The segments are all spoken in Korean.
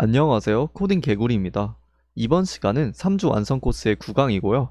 안녕하세요. 코딩 개구리입니다. 이번 시간은 3주 완성 코스의 9강이고요.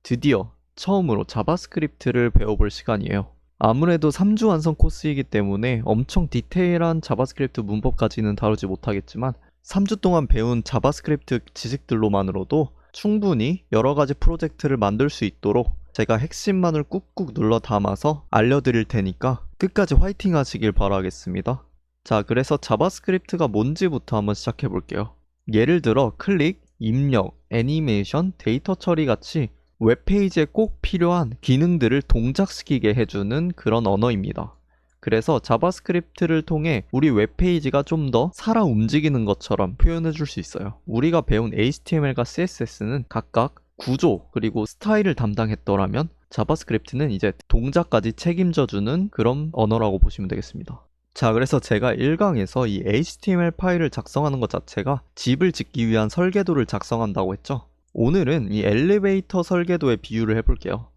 드디어 처음으로 자바스크립트를 배워볼 시간이에요. 아무래도 3주 완성 코스이기 때문에 엄청 디테일한 자바스크립트 문법까지는 다루지 못하겠지만 3주 동안 배운 자바스크립트 지식들로만으로도 충분히 여러가지 프로젝트를 만들 수 있도록 제가 핵심만을 꾹꾹 눌러 담아서 알려드릴 테니까 끝까지 화이팅 하시길 바라겠습니다. 자, 그래서 자바스크립트가 뭔지부터 한번 시작해 볼게요. 예를 들어 클릭, 입력, 애니메이션, 데이터 처리 같이 웹페이지에 꼭 필요한 기능들을 동작시키게 해주는 그런 언어입니다. 그래서 자바스크립트를 통해 우리 웹페이지가 좀 더 살아 움직이는 것처럼 표현해 줄 수 있어요. 우리가 배운 HTML과 CSS는 각각 구조 그리고 스타일을 담당했더라면 자바스크립트는 이제 동작까지 책임져주는 그런 언어라고 보시면 되겠습니다. 자, 그래서 제가 1강에서 이 HTML 파일을 작성하는 것 자체가 집을 짓기 위한 설계도를 작성한다고 했죠. 오늘은 이 엘리베이터 설계도에 비유를 해볼게요.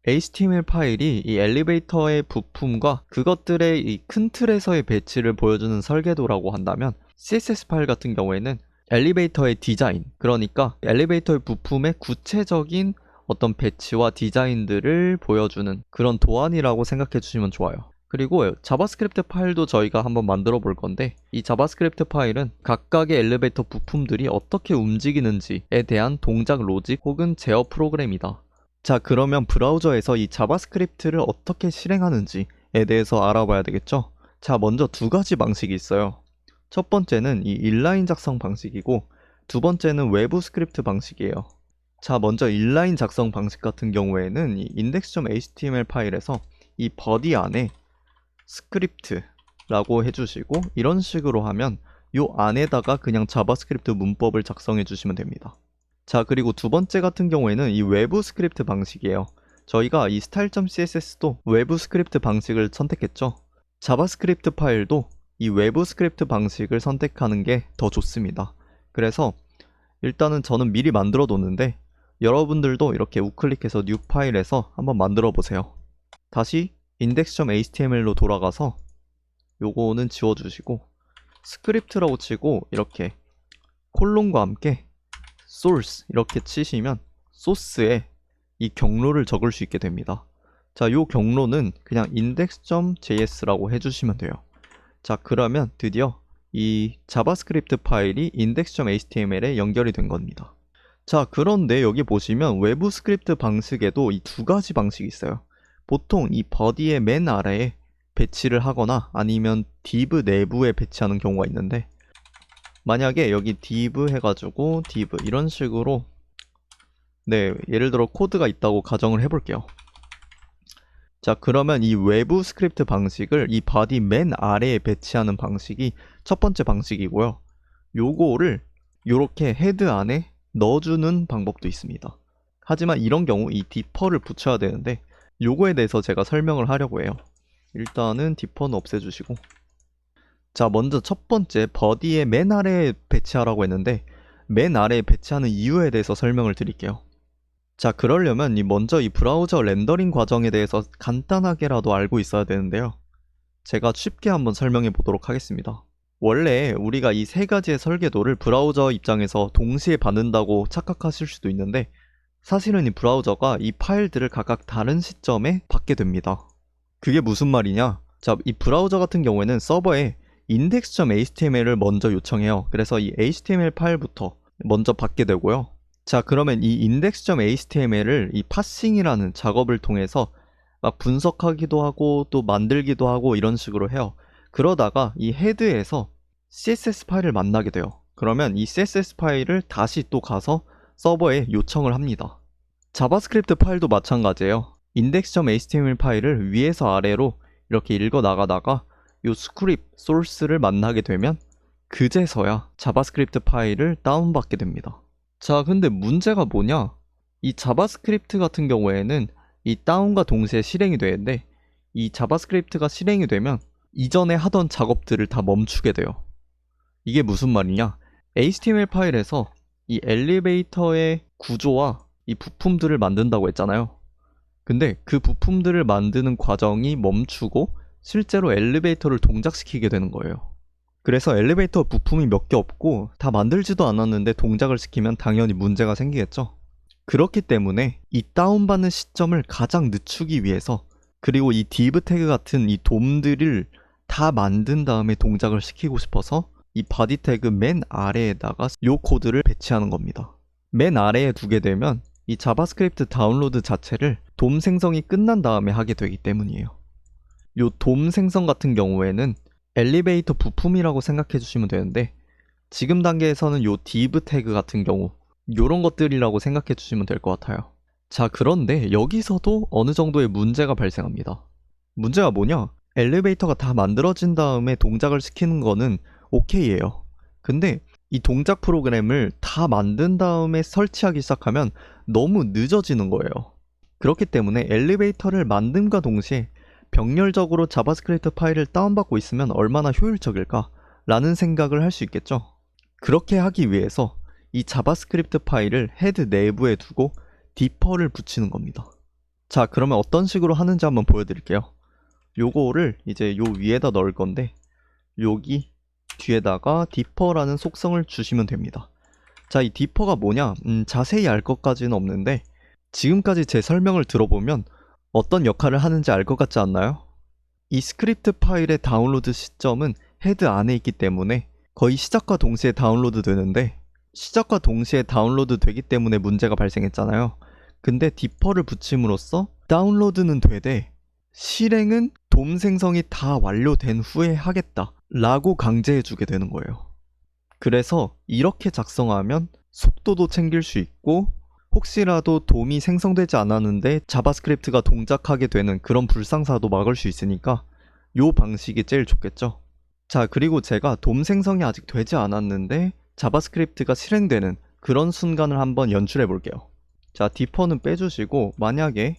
HTML 파일이 이 엘리베이터의 부품과 그것들의 이 큰 틀에서의 배치를 보여주는 설계도라고 한다면 CSS 파일 같은 경우에는 엘리베이터의 디자인, 그러니까 엘리베이터의 부품의 구체적인 어떤 배치와 디자인들을 보여주는 그런 도안이라고 생각해 주시면 좋아요. 그리고 자바스크립트 파일도 저희가 한번 만들어 볼 건데, 이 자바스크립트 파일은 각각의 엘리베이터 부품들이 어떻게 움직이는지에 대한 동작 로직 혹은 제어 프로그램이다. 자, 그러면 브라우저에서 이 자바스크립트를 어떻게 실행하는지에 대해서 알아봐야 되겠죠? 자, 먼저 두 가지 방식이 있어요. 첫 번째는 이 인라인 작성 방식이고, 두 번째는 외부 스크립트 방식이에요. 자, 먼저 인라인 작성 방식 같은 경우에는 이 index.html 파일에서 이 body 안에 스크립트라고 해주시고, 이런 식으로 하면 요 안에다가 그냥 자바스크립트 문법을 작성해 주시면 됩니다. 자, 그리고 두 번째 같은 경우에는 이 외부 스크립트 방식이에요. 저희가 이 style.css도 외부 스크립트 방식을 선택했죠. 자바스크립트 파일도 이 외부 스크립트 방식을 선택하는 게 더 좋습니다. 그래서 일단은 저는 미리 만들어 놓는데, 여러분들도 이렇게 우클릭해서 new 파일에서 한번 만들어 보세요. 다시 index.html로 돌아가서 요거는 지워주시고 스크립트라고 치고 이렇게 콜론과 함께 source 이렇게 치시면 소스에 이 경로를 적을 수 있게 됩니다. 자, 요 경로는 그냥 index.js라고 해주시면 돼요. 자, 그러면 드디어 이 자바스크립트 파일이 index.html에 연결이 된 겁니다. 자, 그런데 여기 보시면 외부 스크립트 방식에도 이 두 가지 방식이 있어요. 보통 이 body의 맨 아래에 배치를 하거나 아니면 div 내부에 배치하는 경우가 있는데, 만약에 여기 div 해가지고 div 이런 식으로, 네, 예를 들어 코드가 있다고 가정을 해볼게요. 자, 그러면 이 외부 스크립트 방식을 이 body 맨 아래에 배치하는 방식이 첫 번째 방식이고요. 요거를 요렇게 헤드 안에 넣어주는 방법도 있습니다. 하지만 이런 경우 이 디퍼를 붙여야 되는데, 요거에 대해서 제가 설명을 하려고 해요. 일단은 디퍼는 없애주시고, 자, 먼저 첫 번째 body의 맨 아래에 배치하라고 했는데, 맨 아래에 배치하는 이유에 대해서 설명을 드릴게요. 자, 그러려면 먼저 이 브라우저 렌더링 과정에 대해서 간단하게라도 알고 있어야 되는데요. 제가 쉽게 한번 설명해 보도록 하겠습니다. 원래 우리가 이 세 가지의 설계도를 브라우저 입장에서 동시에 받는다고 착각하실 수도 있는데, 사실은 이 브라우저가 이 파일들을 각각 다른 시점에 받게 됩니다. 그게 무슨 말이냐? 자, 이 브라우저 같은 경우에는 서버에 index.html을 먼저 요청해요. 그래서 이 html 파일부터 먼저 받게 되고요. 자, 그러면 이 index.html을 이 파싱이라는 작업을 통해서 막 분석하기도 하고 또 만들기도 하고 이런 식으로 해요. 그러다가 이 헤드에서 CSS 파일을 만나게 돼요. 그러면 이 CSS 파일을 다시 또 가서 서버에 요청을 합니다. 자바스크립트 파일도 마찬가지예요. index.html 파일을 위에서 아래로 이렇게 읽어 나가다가 이 스크립트 소스를 만나게 되면 그제서야 자바스크립트 파일을 다운받게 됩니다. 자, 근데 문제가 뭐냐? 이 자바스크립트 같은 경우에는 이 다운과 동시에 실행이 되는데, 이 자바스크립트가 실행이 되면 이전에 하던 작업들을 다 멈추게 돼요. 이게 무슨 말이냐? HTML 파일에서 이 엘리베이터의 구조와 이 부품들을 만든다고 했잖아요. 근데 그 부품들을 만드는 과정이 멈추고 실제로 엘리베이터를 동작시키게 되는 거예요. 그래서 엘리베이터 부품이 몇 개 없고 다 만들지도 않았는데 동작을 시키면 당연히 문제가 생기겠죠. 그렇기 때문에 이 다운받는 시점을 가장 늦추기 위해서, 그리고 이 div 태그 같은 이 돔들을 다 만든 다음에 동작을 시키고 싶어서 이 body 태그 맨 아래에다가 요 코드를 배치하는 겁니다. 맨 아래에 두게 되면 이 자바스크립트 다운로드 자체를 돔 생성이 끝난 다음에 하게 되기 때문이에요. 요 돔 생성 같은 경우에는 엘리베이터 부품이라고 생각해 주시면 되는데, 지금 단계에서는 요 div 태그 같은 경우 요런 것들이라고 생각해 주시면 될 것 같아요. 자, 그런데 여기서도 어느 정도의 문제가 발생합니다. 문제가 뭐냐? 엘리베이터가 다 만들어진 다음에 동작을 시키는 거는 오케이예요. 근데 이 동작 프로그램을 다 만든 다음에 설치하기 시작하면 너무 늦어지는 거예요. 그렇기 때문에 엘리베이터를 만듦과 동시에 병렬적으로 자바스크립트 파일을 다운받고 있으면 얼마나 효율적일까? 라는 생각을 할 수 있겠죠. 그렇게 하기 위해서 이 자바스크립트 파일을 헤드 내부에 두고 디퍼를 붙이는 겁니다. 자, 그러면 어떤 식으로 하는지 한번 보여드릴게요. 요거를 이제 요 위에다 넣을 건데, 여기 뒤에다가 디퍼라는 속성을 주시면 됩니다. 자, 이 디퍼가 뭐냐? 자세히 알 것까지는 없는데, 지금까지 제 설명을 들어보면 어떤 역할을 하는지 알 것 같지 않나요? 이 스크립트 파일의 다운로드 시점은 헤드 안에 있기 때문에 거의 시작과 동시에 다운로드 되는데, 시작과 동시에 다운로드 되기 때문에 문제가 발생했잖아요. 근데 디퍼를 붙임으로써 다운로드는 되되 실행은 돔 생성이 다 완료된 후에 하겠다 라고 강제해주게 되는 거예요. 그래서 이렇게 작성하면 속도도 챙길 수 있고, 혹시라도 돔이 생성되지 않았는데 자바스크립트가 동작하게 되는 그런 불상사도 막을 수 있으니까 요 방식이 제일 좋겠죠. 자, 그리고 제가 돔 생성이 아직 되지 않았는데 자바스크립트가 실행되는 그런 순간을 한번 연출해 볼게요. 자, 디퍼는 빼주시고, 만약에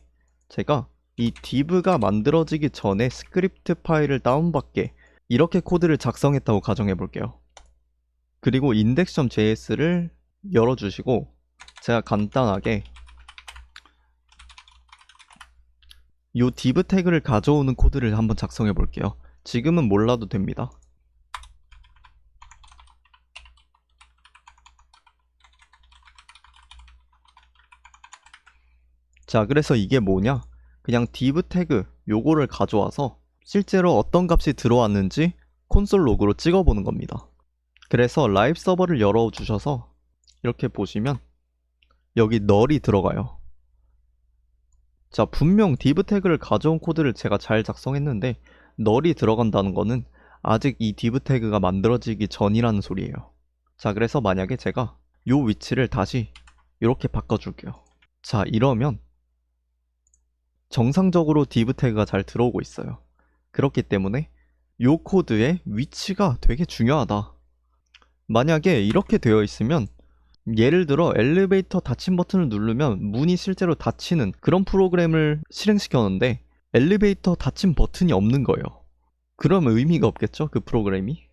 제가 이 div가 만들어지기 전에 스크립트 파일을 다운받게 이렇게 코드를 작성했다고 가정해 볼게요. 그리고 index.js를 열어주시고, 제가 간단하게 이 div 태그를 가져오는 코드를 한번 작성해 볼게요. 지금은 몰라도 됩니다. 자, 그래서 이게 뭐냐? 그냥 div 태그 요거를 가져와서 실제로 어떤 값이 들어왔는지 콘솔 로그로 찍어보는 겁니다. 그래서 라이브 서버를 열어주셔서 이렇게 보시면 여기 널이 들어가요. 자, 분명 div 태그를 가져온 코드를 제가 잘 작성했는데 널이 들어간다는 거는 아직 이 div 태그가 만들어지기 전이라는 소리예요. 자, 그래서 만약에 제가 요 위치를 다시 이렇게 바꿔줄게요. 자, 이러면 정상적으로 div 태그가 잘 들어오고 있어요. 그렇기 때문에 요 코드의 위치가 되게 중요하다. 만약에 이렇게 되어 있으면, 예를 들어 엘리베이터 닫힘 버튼을 누르면 문이 실제로 닫히는 그런 프로그램을 실행시켰는데 엘리베이터 닫힘 버튼이 없는 거예요. 그러면 의미가 없겠죠, 그 프로그램이?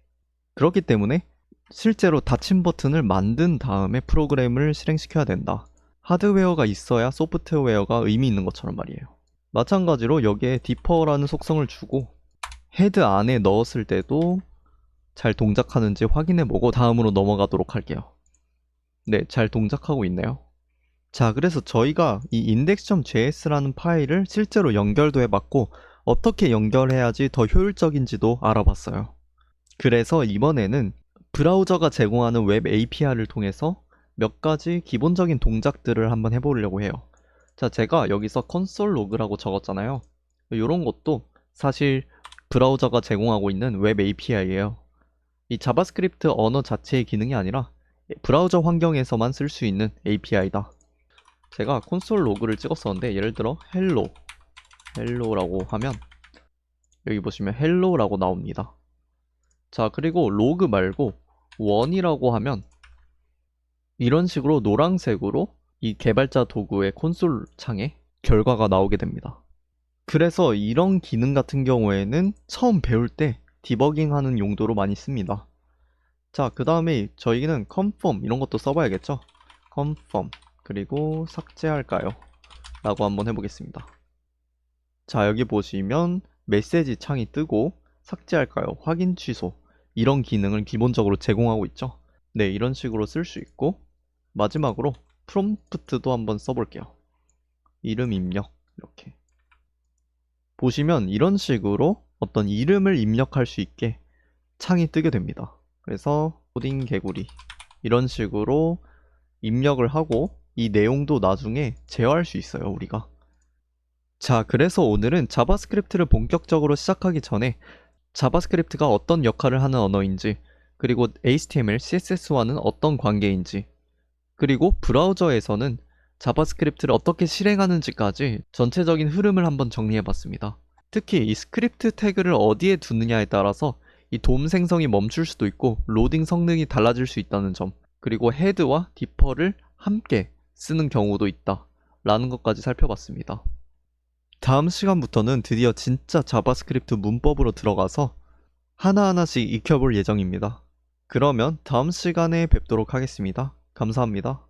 그렇기 때문에 실제로 닫힘 버튼을 만든 다음에 프로그램을 실행시켜야 된다. 하드웨어가 있어야 소프트웨어가 의미 있는 것처럼 말이에요. 마찬가지로 여기에 디퍼라는 속성을 주고 헤드 안에 넣었을 때도 잘 동작하는지 확인해보고 다음으로 넘어가도록 할게요. 네, 잘 동작하고 있네요. 자, 그래서 저희가 이 index.js라는 파일을 실제로 연결도 해봤고 어떻게 연결해야지 더 효율적인지도 알아봤어요. 그래서 이번에는 브라우저가 제공하는 웹 API를 통해서 몇 가지 기본적인 동작들을 한번 해보려고 해요. 자, 제가 여기서 console log라고 적었잖아요. 이런 것도 사실 브라우저가 제공하고 있는 웹 API예요. 이 자바스크립트 언어 자체의 기능이 아니라 브라우저 환경에서만 쓸 수 있는 API다. 제가 콘솔 로그를 찍었었는데, 예를 들어 hello라고 하면 여기 보시면 hello라고 나옵니다. 자, 그리고 로그 말고 1이라고 하면 이런 식으로 노란색으로 이 개발자 도구의 콘솔 창에 결과가 나오게 됩니다. 그래서 이런 기능 같은 경우에는 처음 배울 때 디버깅 하는 용도로 많이 씁니다. 자, 그 다음에 저희는 confirm 이런 것도 써봐야겠죠. confirm 그리고 삭제할까요? 라고 한번 해보겠습니다. 자, 여기 보시면 메시지 창이 뜨고 삭제할까요? 확인 취소 이런 기능을 기본적으로 제공하고 있죠. 네, 이런 식으로 쓸 수 있고, 마지막으로 프롬프트도 한번 써볼게요. 이름 입력 이렇게 보시면 이런 식으로 어떤 이름을 입력할 수 있게 창이 뜨게 됩니다. 그래서 코딩 개구리 이런 식으로 입력을 하고 이 내용도 나중에 제어할 수 있어요, 우리가. 자, 그래서 오늘은 자바스크립트를 본격적으로 시작하기 전에 자바스크립트가 어떤 역할을 하는 언어인지, 그리고 HTML, CSS와는 어떤 관계인지, 그리고 브라우저에서는 자바스크립트를 어떻게 실행하는지까지 전체적인 흐름을 한번 정리해봤습니다. 특히 이 스크립트 태그를 어디에 두느냐에 따라서 이 돔 생성이 멈출 수도 있고 로딩 성능이 달라질 수 있다는 점, 그리고 헤드와 디퍼를 함께 쓰는 경우도 있다 라는 것까지 살펴봤습니다. 다음 시간부터는 드디어 진짜 자바스크립트 문법으로 들어가서 하나하나씩 익혀볼 예정입니다. 그러면 다음 시간에 뵙도록 하겠습니다. 감사합니다.